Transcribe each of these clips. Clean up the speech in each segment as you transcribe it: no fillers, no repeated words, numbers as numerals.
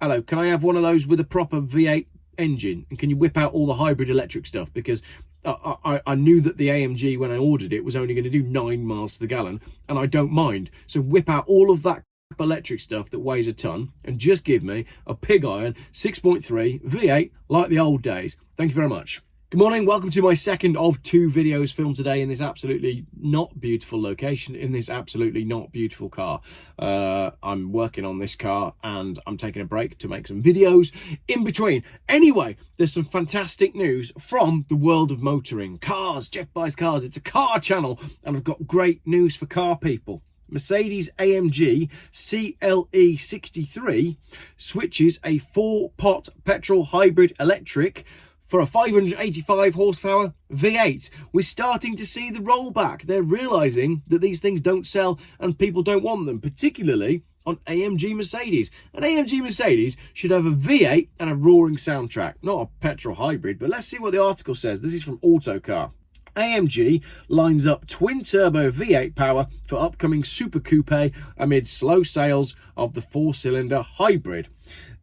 hello, can I have one of those with a proper V8 engine? And can you whip out all the hybrid electric stuff? Because I knew that the AMG, when I ordered it, was only going to do 9 miles to the gallon, and I don't mind. So whip out all of that electric stuff that weighs a ton and just give me a pig iron 6.3 V8 like the old days. Thank you very much. Good morning, welcome to my second of 2 videos filmed today in this absolutely not beautiful location, in this absolutely not beautiful car. I'm working on this car and I'm taking a break to make some videos in between. Anyway, there's some fantastic news from the world of motoring. Cars, Geoff buys cars, it's a car channel, and I've got great news for car people. Mercedes AMG CLE 63 switches a 4-pot petrol hybrid electric for a 585 horsepower V8. We're starting to see the rollback. They're realizing that these things don't sell and people don't want them, particularly on AMG Mercedes. An AMG Mercedes should have a V8 and a roaring soundtrack, not a petrol hybrid. But let's see what the article says. This is from Autocar. AMG lines up twin-turbo V8 power for upcoming Super Coupe amid slow sales of the 4-cylinder hybrid.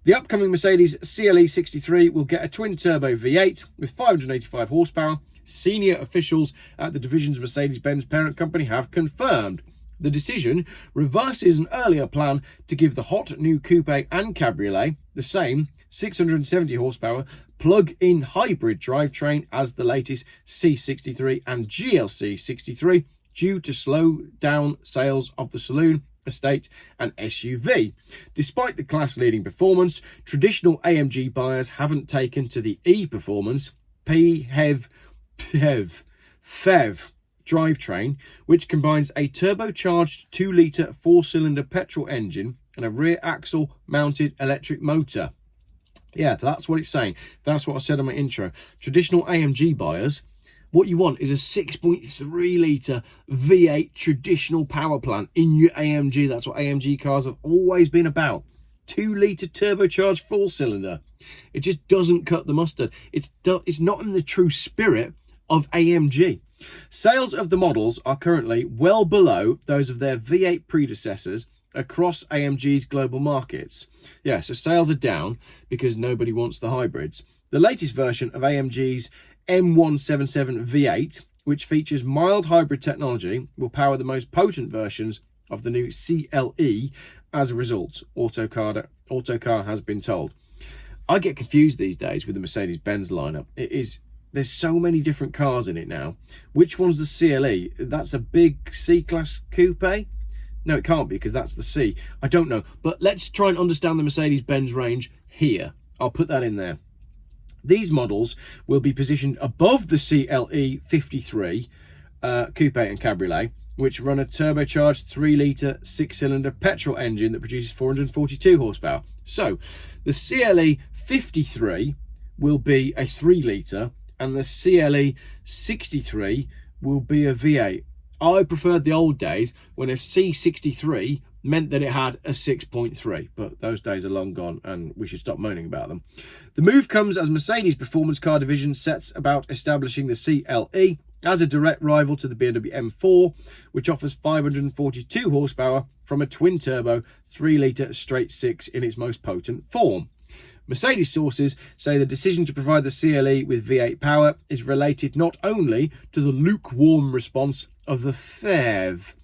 The upcoming Mercedes CLE 63 will get a twin-turbo V8 with 585 horsepower. Senior officials at the division's Mercedes-Benz parent company have confirmed. The decision reverses an earlier plan to give the hot new coupe and cabriolet the same 670 horsepower plug-in hybrid drivetrain as the latest C63 and GLC 63, due to slow down sales of the saloon, estate and SUV. Despite the class-leading performance, traditional AMG buyers haven't taken to the e-performance PHEV drivetrain, which combines a turbocharged 2-litre 4-cylinder petrol engine and a rear axle mounted electric motor. Yeah, that's what it's saying. That's what I said in my intro. Traditional AMG buyers, what you want is a 6.3 litre V8 traditional power plant in your AMG. That's what AMG cars have always been about. 2 litre turbocharged 4-cylinder. It just doesn't cut the mustard. It's not in the true spirit of AMG. Sales of the models are currently well below those of their V8 predecessors across AMG's global markets. Yeah, so sales are down because nobody wants the hybrids. The latest version of AMG's M177 V8, which features mild hybrid technology, will power the most potent versions of the new CLE as a result, Autocar has been told. I get confused these days with the Mercedes-Benz lineup. There's so many different cars in it now. Which one's the CLE? That's a big C-Class coupe? No, it can't be, because that's the C. I don't know. But let's try and understand the Mercedes-Benz range here. I'll put that in there. These models will be positioned above the CLE 53 coupe and cabriolet, which run a turbocharged 3-litre 6-cylinder petrol engine that produces 442 horsepower. So the CLE 53 will be a 3-litre and the CLE 63 will be a V8. I preferred the old days when a C63 meant that it had a 6.3, but those days are long gone and we should stop moaning about them. The move comes as Mercedes performance car division sets about establishing the CLE as a direct rival to the BMW M4, which offers 542 horsepower from a twin-turbo 3-litre straight-six in its most potent form. Mercedes sources say the decision to provide the CLE with V8 power is related not only to the lukewarm response of the PHEV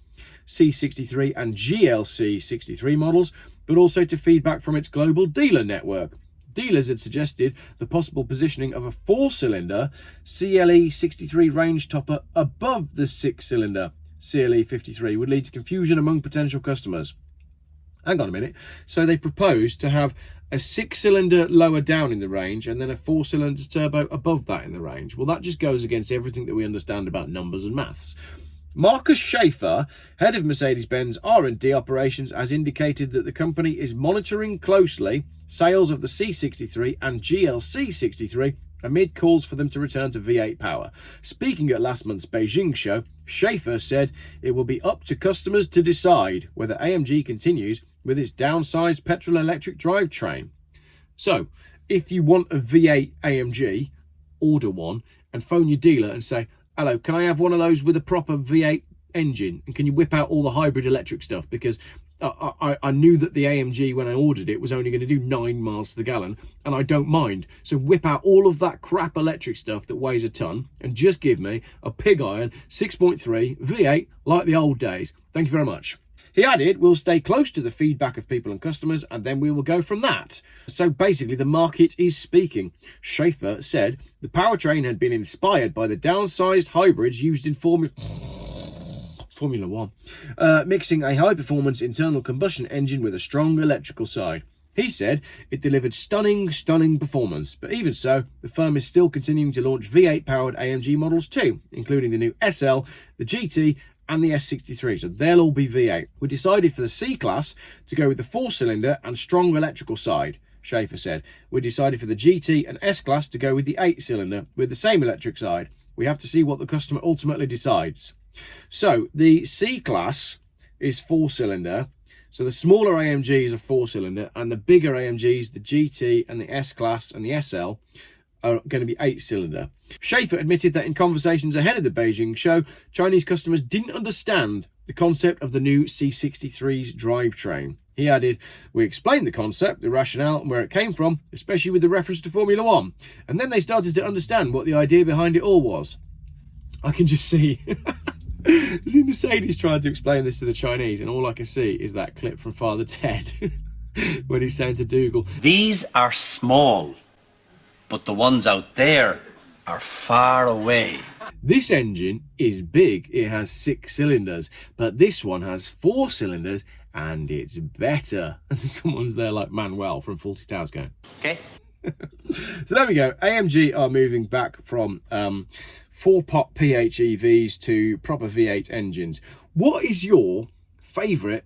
C63 and GLC 63 models, but also to feedback from its global dealer network. Dealers had suggested the possible positioning of a 4-cylinder CLE 63 range topper above the 6-cylinder CLE 53 would lead to confusion among potential customers. Hang on a minute. So they proposed to have a 6-cylinder lower down in the range and then a 4-cylinder turbo above that in the range. Well, that just goes against everything that we understand about numbers and maths. Markus Schaefer, head of Mercedes-Benz R&D operations, has indicated that the company is monitoring closely sales of the C63 and GLC 63 amid calls for them to return to V8 power. Speaking at last month's Beijing show, Schaefer said it will be up to customers to decide whether AMG continues with its downsized petrol-electric drivetrain. So, if you want a V8 AMG, order one and phone your dealer and say, hello, can I have one of those with a proper V8 engine? And can you whip out all the hybrid electric stuff? Because I knew that the AMG, when I ordered it, was only going to do 9 miles to the gallon, and I don't mind. So whip out all of that crap electric stuff that weighs a ton and just give me a pig iron 6.3 V8 like the old days. Thank you very much. He added, we'll stay close to the feedback of people and customers, and then we will go from that. So basically, the market is speaking. Schaefer said the powertrain had been inspired by the downsized hybrids used in Formula 1, mixing a high-performance internal combustion engine with a strong electrical side. He said it delivered stunning performance, but even so, the firm is still continuing to launch V8-powered AMG models too, including the new SL, the GT, and the S63, so they'll all be V8. We decided for the C-Class to go with the 4-cylinder and strong electrical side, Schaefer said. We decided for the GT and S-Class to go with the 8-cylinder with the same electric side. We have to see what the customer ultimately decides. So the C-Class is 4-cylinder, so the smaller AMGs are 4-cylinder, and the bigger AMGs, the GT and the S-Class and the SL, are going to be 8-cylinder. Schaefer admitted that in conversations ahead of the Beijing show, Chinese customers didn't understand the concept of the new C63's drivetrain. He added, we explained the concept, the rationale and where it came from, especially with the reference to Formula 1. And then they started to understand what the idea behind it all was. I can just see Mercedes trying to explain this to the Chinese, and all I can see is that clip from Father Ted when he's saying to Dougal, these are small, but the ones out there are far away. This engine is big. It has 6 cylinders, but this one has 4 cylinders and it's better. And someone's there like Manuel from Fawlty Towers going, okay. So there we go. AMG are moving back from 4-pot PHEVs to proper V8 engines. What is your favourite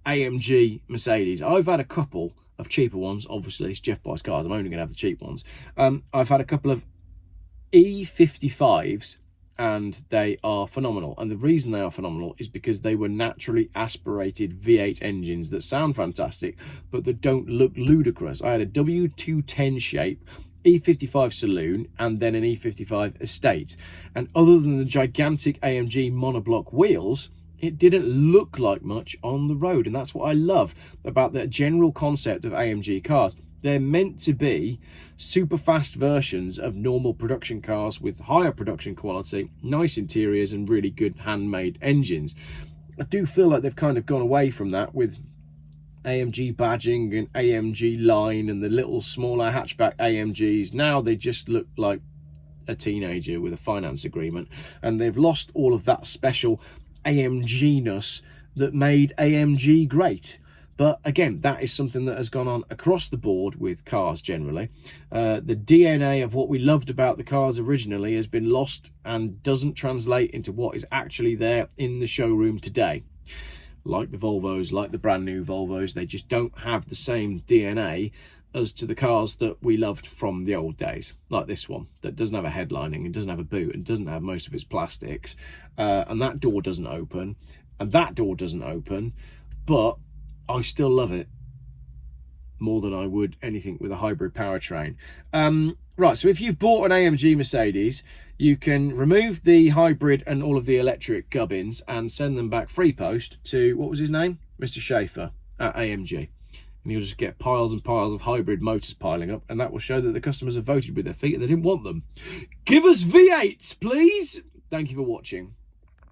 AMG Mercedes? I've had a couple of cheaper ones. Obviously, it's Geoff Buys Cars. I'm only going to have the cheap ones. I've had a couple of E55s, and they are phenomenal. And the reason they are phenomenal is because they were naturally aspirated V8 engines that sound fantastic, but that don't look ludicrous. I had a W210 shape E55 saloon and then an E55 estate. And other than the gigantic AMG monoblock wheels, it didn't look like much on the road. And that's what I love about the general concept of AMG cars. They're meant to be super fast versions of normal production cars with higher production quality, nice interiors and really good handmade engines. I do feel like they've kind of gone away from that with AMG badging and AMG line and the little smaller hatchback AMGs. Now they just look like a teenager with a finance agreement, and they've lost all of that special AMG-ness that made AMG great. But again, that is something that has gone on across the board with cars generally. The DNA of what we loved about the cars originally has been lost and doesn't translate into what is actually there in the showroom today. Like the Volvos, like the brand new Volvos, they just don't have the same DNA as to the cars that we loved from the old days. Like this one, that doesn't have a headlining, it doesn't have a boot, and doesn't have most of its plastics. And that door doesn't open, and that door doesn't open, but I still love it more than I would anything with a hybrid powertrain. Right, so if you've bought an AMG Mercedes, you can remove the hybrid and all of the electric gubbins and send them back free post to, what was his name? Mr. Schaefer at AMG. And you'll just get piles and piles of hybrid motors piling up, and that will show that the customers have voted with their feet and they didn't want them. Give us V8s, please! Thank you for watching.